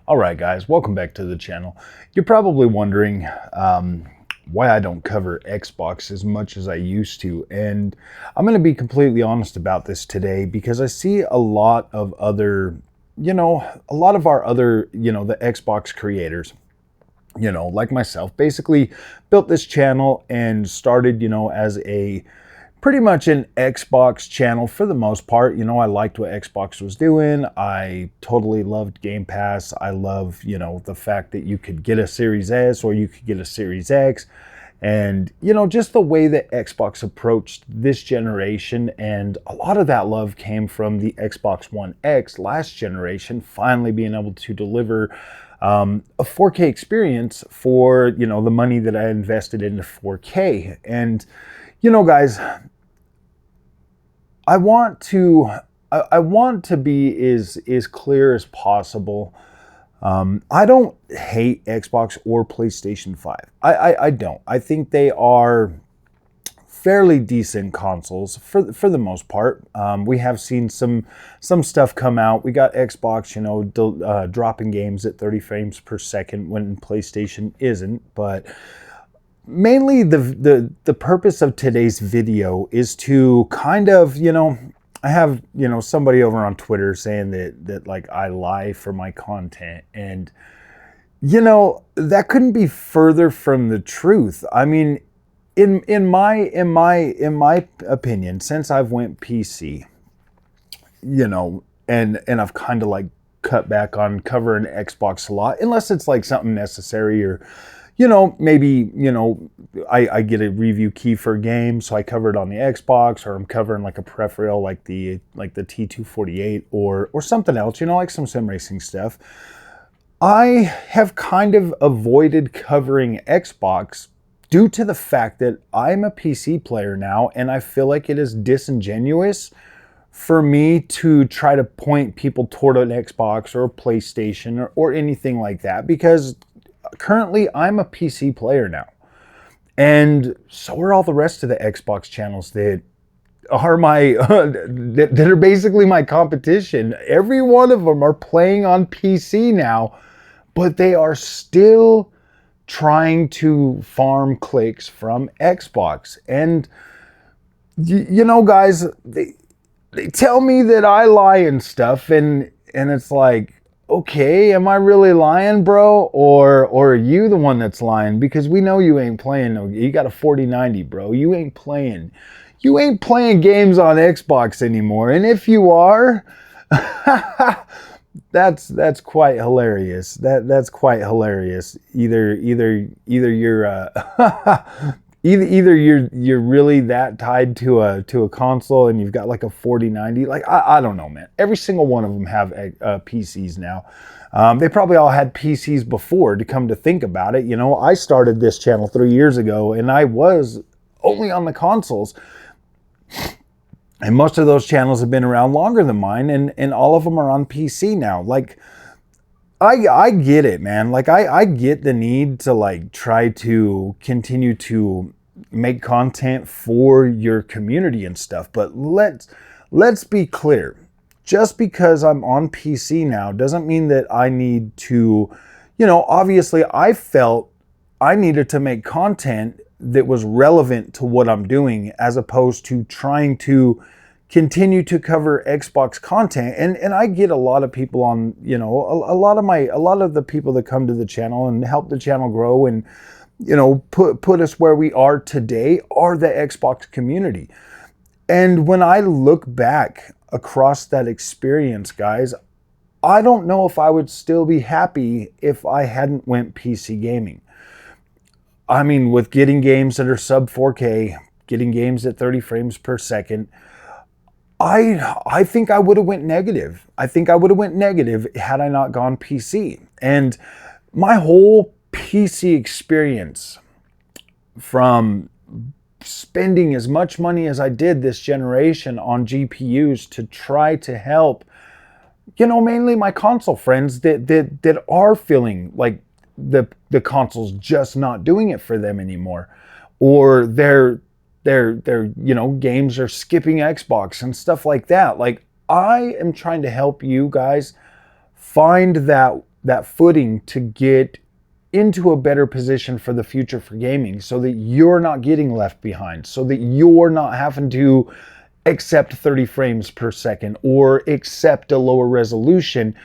Alright guys, welcome back to the channel. You're probably wondering why I don't cover Xbox as much as I used to, and I'm going to be completely honest about this today because I see a lot of other, a lot of our other, the Xbox creators, like myself, basically built this channel and started, as a pretty much an Xbox channel for the most part. I liked what Xbox was doing. I totally loved Game Pass. I love, the fact that you could get a Series S or you could get a Series X. And, just the way that Xbox approached this generation. And a lot of that love came from the Xbox One X last generation, finally being able to deliver a 4K experience for, the money that I invested into 4K. And, guys, I want to be as clear as possible. I don't hate Xbox or PlayStation 5. I don't. I think they are fairly decent consoles for the most part. We have seen some stuff come out. We got Xbox, dropping games at 30 frames per second when PlayStation isn't, but mainly the purpose of today's video is to kind of, I have, somebody over on Twitter saying that like I lie for my content, and that couldn't be further from the truth. I mean, in my opinion, since I've went PC, and I've kind of like cut back on covering Xbox a lot, unless it's like something necessary, or maybe, I get a review key for a game, so I cover it on the Xbox, or I'm covering like a peripheral like the T248 or something else, like some sim racing stuff. I have kind of avoided covering Xbox due to the fact that I'm a PC player now, and I feel like it is disingenuous for me to try to point people toward an Xbox or a PlayStation or anything like that, because currently I'm a PC player now, and so are all the rest of the Xbox channels that are my that are basically my competition. Every one of them are playing on PC now, but they are still trying to farm clicks from Xbox. And guys, they tell me that I lie and stuff, and it's like, okay, am I really lying, bro? Or are you the one that's lying? Because we know you ain't playing. You got a 4090, bro. You ain't playing games on Xbox anymore. And if you are, that's quite hilarious. That's quite hilarious. Either you're either you're really that tied to a console and you've got like a 4090. Like I don't know, man. Every single one of them have PCs now. They probably all had PCs before, to come to think about it. I started this channel 3 years ago, and I was only on the consoles. And most of those channels have been around longer than mine, and all of them are on PC now. Like, I get it, man. Like, I get the need to like try to continue to make content for your community and stuff. But let's be clear. Just because I'm on PC now doesn't mean that I need to, obviously I felt I needed to make content that was relevant to what I'm doing, as opposed to trying to continue to cover Xbox content. And I get a lot of people on, a lot of the people that come to the channel and help the channel grow and, put us where we are today are the Xbox community. And when I look back across that experience, guys, I don't know if I would still be happy if I hadn't went PC gaming. I mean, with getting games that are sub 4K, getting games at 30 frames per second, I think I would have went negative. I think I would have went negative had I not gone PC. And my whole PC experience, from spending as much money as I did this generation on GPUs to try to help, mainly my console friends that are feeling like the console's just not doing it for them anymore, or their games are skipping Xbox and stuff like that. Like, I am trying to help you guys find that that footing to get into a better position for the future for gaming, so that you're not getting left behind, so that you're not having to accept 30 frames per second or accept a lower resolution.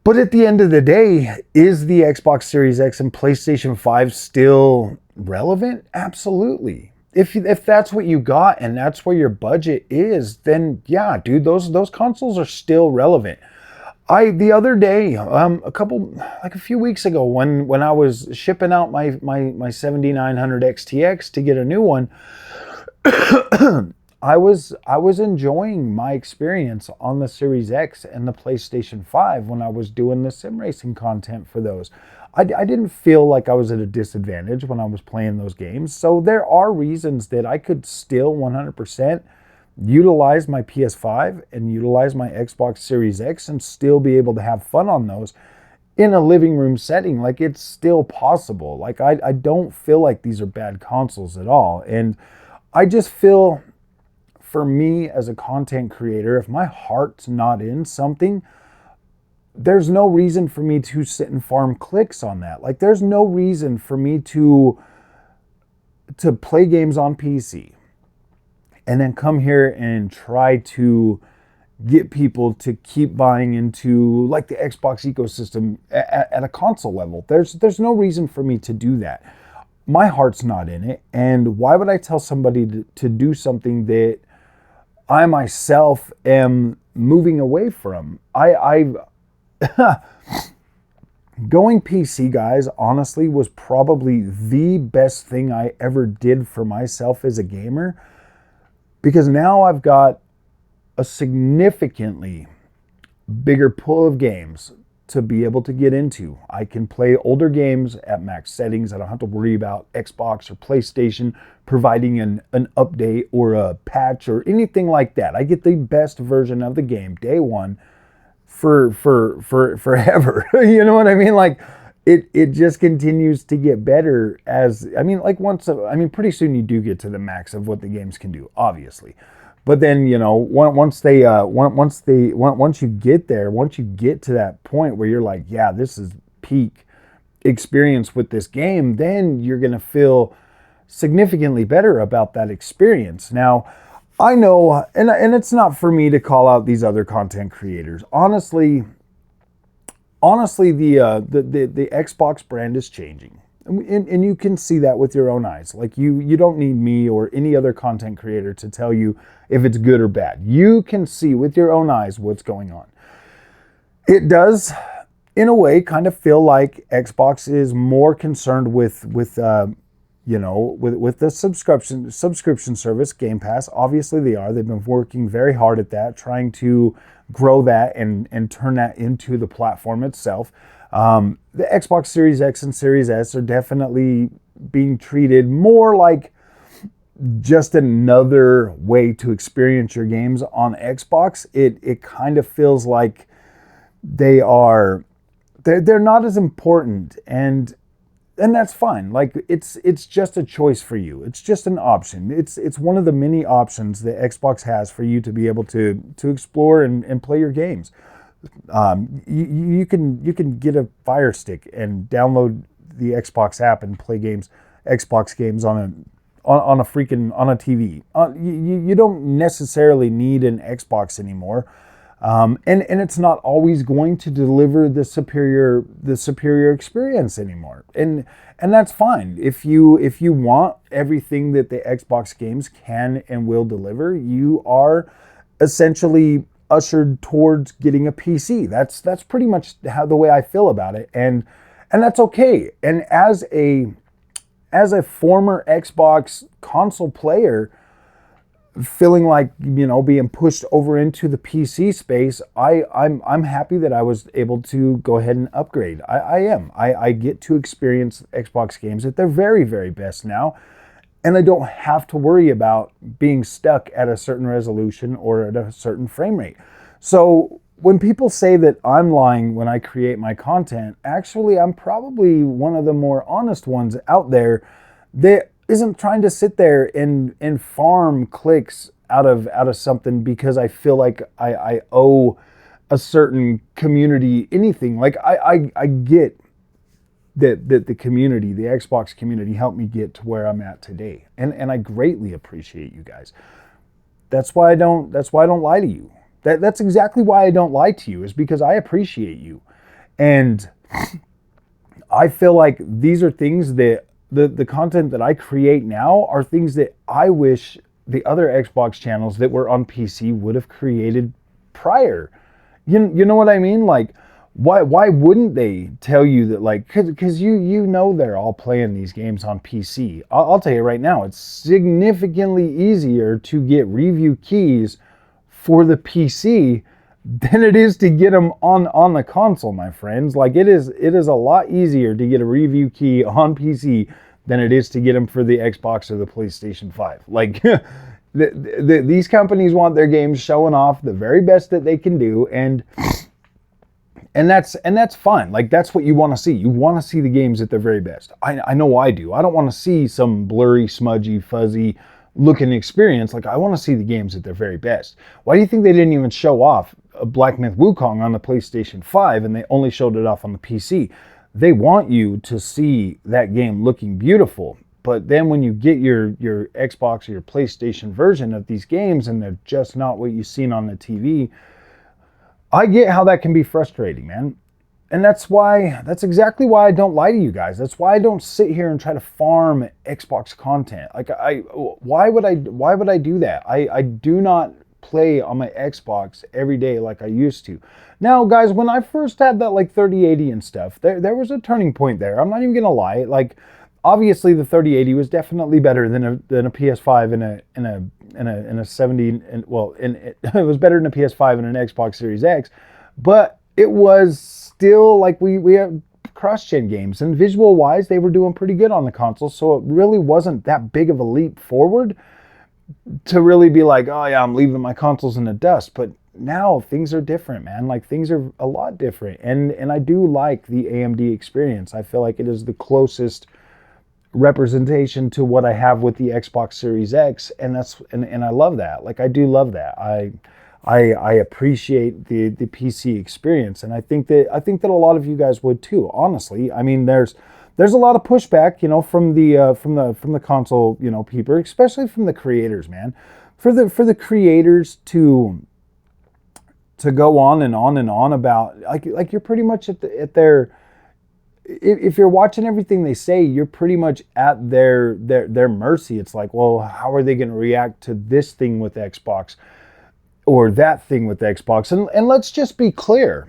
But at the end of the day, is the Xbox Series X and PlayStation 5 still relevant? Absolutely. If that's what you got and that's where your budget is, then yeah, dude, those consoles are still relevant. The other day, a few weeks ago, when I was shipping out my 7900 XTX to get a new one, I was enjoying my experience on the Series X and the PlayStation 5 when I was doing the sim racing content for those. I didn't feel like I was at a disadvantage when I was playing those games. So there are reasons that I could still 100% utilize my PS5 and utilize my Xbox Series X and still be able to have fun on those in a living room setting. Like, it's still possible. Like, I don't feel like these are bad consoles at all. And I just feel, for me as a content creator, if my heart's not in something, there's no reason for me to sit and farm clicks on that. Like, there's no reason for me to play games on PC and then come here and try to get people to keep buying into like the Xbox ecosystem at a console level. There's no reason for me to do that. My heart's not in it, and why would I tell somebody to do something that I myself am moving away from? Going PC, guys, honestly, was probably the best thing I ever did for myself as a gamer, because now I've got a significantly bigger pool of games to be able to get into. I can play older games at max settings. I don't have to worry about Xbox or PlayStation providing an update or a patch or anything like that. I get the best version of the game day one for forever. You know what I mean? Like, it just continues to get better as, I mean, like pretty soon you do get to the max of what the games can do, obviously. But then, you know, once you get there, once you get to that point where you're like, yeah, this is peak experience with this game, then you're going to feel significantly better about that experience. Now, I know, and it's not for me to call out these other content creators. Honestly, the Xbox brand is changing. And you can see that with your own eyes. Like, you don't need me or any other content creator to tell you if it's good or bad. You can see with your own eyes what's going on. It does, in a way, kind of feel like Xbox is more concerned with the subscription service, Game Pass. Obviously they are. They've been working very hard at that, trying to grow that and turn that into the platform itself. The Xbox Series X and Series S are definitely being treated more like just another way to experience your games on Xbox. It kind of feels like they're not as important, and that's fine. Like, it's just a choice for you. It's just an option. It's one of the many options that Xbox has for you to be able to explore and play your games. You can get a Fire Stick and download the Xbox app and play Xbox games on a TV. You don't necessarily need an Xbox anymore. And it's not always going to deliver the superior experience anymore. And that's fine. If you want everything that the Xbox games can and will deliver, you are essentially ushered towards getting a PC. That's pretty much the way I feel about it. And that's okay. And as a former Xbox console player, feeling like, you know, being pushed over into the PC space, I'm happy that I was able to go ahead and upgrade. I get to experience Xbox games at their very, very best now, and I don't have to worry about being stuck at a certain resolution or at a certain frame rate. So when people say that I'm lying when I create my content, actually I'm probably one of the more honest ones out there that isn't trying to sit there and farm clicks out of something because I feel like I owe a certain community, anything. Like I get that the community, the Xbox community, helped me get to where I'm at today, and I greatly appreciate you guys. That's why I don't lie to you. That's exactly why I don't lie to you, is because I appreciate you. And I feel like these are things that the content that I create now are things that I wish the other Xbox channels that were on PC would have created prior. You know what I mean? Like, why wouldn't they tell you that? Like, because you know they're all playing these games on PC. I'll tell you right now, it's significantly easier to get review keys for the PC than it is to get them on the console, my friends. Like, it is a lot easier to get a review key on PC than it is to get them for the Xbox or the PlayStation 5. Like, these companies want their games showing off the very best that they can do, and that's fine. Like, that's what you want to see. You want to see the games at their very best. I know I do. I don't want to see some blurry, smudgy, fuzzy looking experience. Like, I want to see the games at their very best. Why do you think they didn't even show off Black Myth Wukong on the PlayStation 5 and they only showed it off on the PC? They want you to see that game looking beautiful. But then when you get your Xbox or your PlayStation version of these games and they're just not what you've seen on the TV, I get how that can be frustrating, man. And that's exactly why I don't lie to you guys. That's why I don't sit here and try to farm Xbox content. Like, why would I do that? I do not play on my Xbox every day like I used to. Now, guys, when I first had that like 3080 and stuff, there was a turning point there. I'm not even gonna lie. Like, obviously the 3080 was definitely better than a PS5 and a 70. And well, it was better than a PS5 and an Xbox Series X, but it was still like we have cross-gen games, and visual-wise, they were doing pretty good on the console, so it really wasn't that big of a leap forward to really be like, oh yeah, I'm leaving my consoles in the dust. But now things are different, man. Like, things are a lot different, and I do like the AMD experience. I feel like it is the closest representation to what I have with the Xbox Series X, and I love that. Like, I do love that. I appreciate the PC experience, and I think that a lot of you guys would too. Honestly, I mean, there's a lot of pushback, you know, from the console, you know, people, especially from the creators, man. For the creators to go on and on and on about like you're pretty much at their, if you're watching everything they say, you're pretty much at their mercy. It's like, well, how are they going to react to this thing with Xbox or that thing with Xbox? And let's just be clear.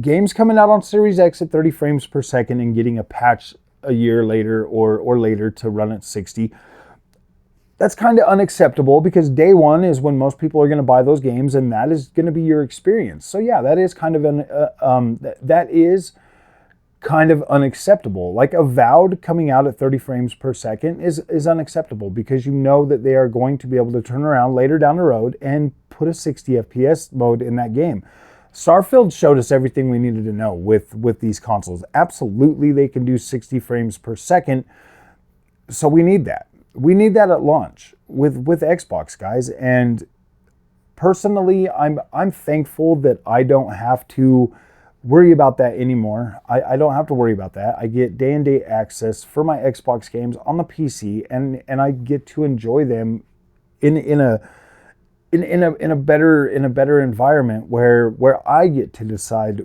Games coming out on Series X at 30 frames per second and getting a patch a year later or later to run at 60, that's kind of unacceptable, because day one is when most people are going to buy those games, and that is going to be your experience. So yeah, that is kind of unacceptable. Like, Avowed coming out at 30 frames per second is unacceptable, because you know that they are going to be able to turn around later down the road and put a 60 FPS mode in that game. Starfield showed us everything we needed to know with these consoles. Absolutely, they can do 60 frames per second. So we need that. We need that at launch with Xbox, guys. And personally, I'm thankful that I don't have to worry about that anymore. I don't have to worry about that. I get day and date access for my Xbox games on the PC, and I get to enjoy them in a better environment where I get to decide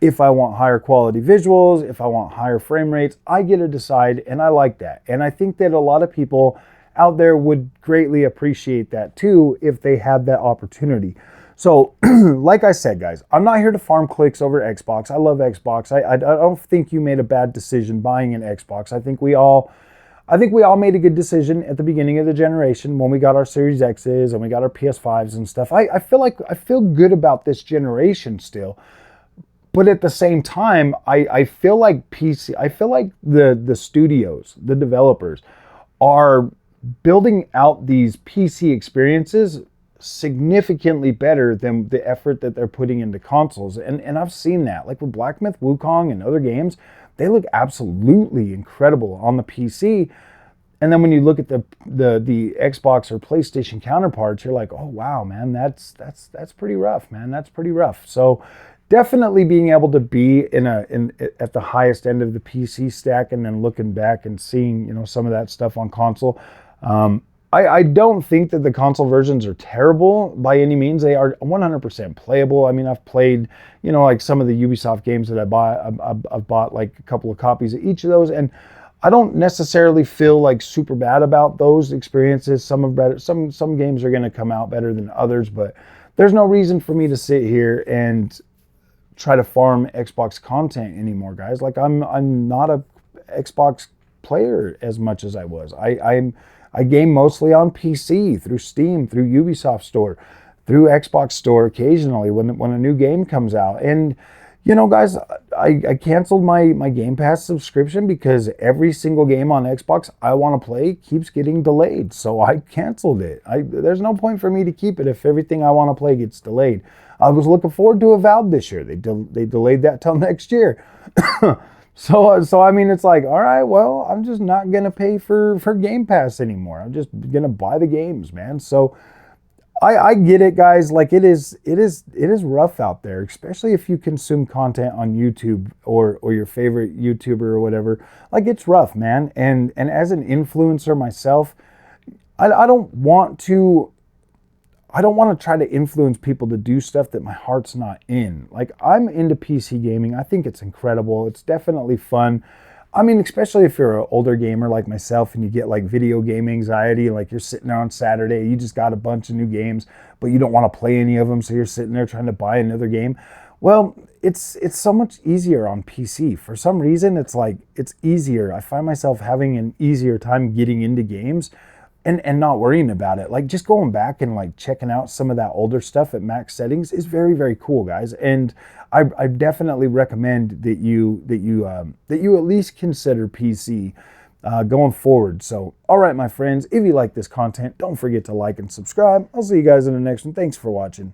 if I want higher quality visuals, if I want higher frame rates. I get to decide, and I like that. And I think that a lot of people out there would greatly appreciate that too if they had that opportunity. So, like I said, guys, I'm not here to farm clicks over Xbox. I love Xbox. I don't think you made a bad decision buying an Xbox. I think we all made a good decision at the beginning of the generation when we got our Series X's and we got our PS5s and stuff. I feel good about this generation still. But at the same time, I feel like the studios, the developers, are building out these PC experiences significantly better than the effort that they're putting into consoles. And I've seen that. Like with Black Myth Wukong and other games, they look absolutely incredible on the PC. And then when you look at the Xbox or PlayStation counterparts, you're like, oh wow, man, that's pretty rough, man. That's pretty rough. So definitely being able to be at the highest end of the PC stack, and then looking back and seeing, you know, some of that stuff on console. I don't think that the console versions are terrible by any means. They are 100% playable. I mean, I've played, you know, like some of the Ubisoft games that I bought. I've bought like a couple of copies of each of those, and I don't necessarily feel like super bad about those experiences. Some are better. Some games are going to come out better than others, but there's no reason for me to sit here and try to farm Xbox content anymore, guys. Like I'm not a Xbox player as much as I was. I game mostly on PC, through Steam, through Ubisoft Store, through Xbox Store occasionally when a new game comes out. And, you know, guys, I canceled my Game Pass subscription because every single game on Xbox I want to play keeps getting delayed. So I canceled it. There's no point for me to keep it if everything I want to play gets delayed. I was looking forward to Avowed this year. They delayed that till next year. So I mean, it's like, all right, well, I'm just not gonna pay for Game Pass anymore. I'm just gonna buy the games, man. So I get it, guys. Like it is rough out there, especially if you consume content on YouTube or your favorite YouTuber or whatever. Like it's rough, man. And as an influencer myself, I don't want to try to influence people to do stuff that my heart's not in. Like, I'm into PC gaming. I think it's incredible. It's definitely fun. I mean, especially if you're an older gamer like myself and you get like video game anxiety, like you're sitting there on Saturday, you just got a bunch of new games, but you don't want to play any of them, so you're sitting there trying to buy another game. Well, it's so much easier on PC. For some reason, it's like, it's easier. I find myself having an easier time getting into games and not worrying about it. Like just going back and like checking out some of that older stuff at max settings is very, very cool, guys. And I definitely recommend that you at least consider PC going forward. So, all right, my friends, if you like this content, don't forget to like and subscribe. I'll see you guys in the next one. Thanks for watching.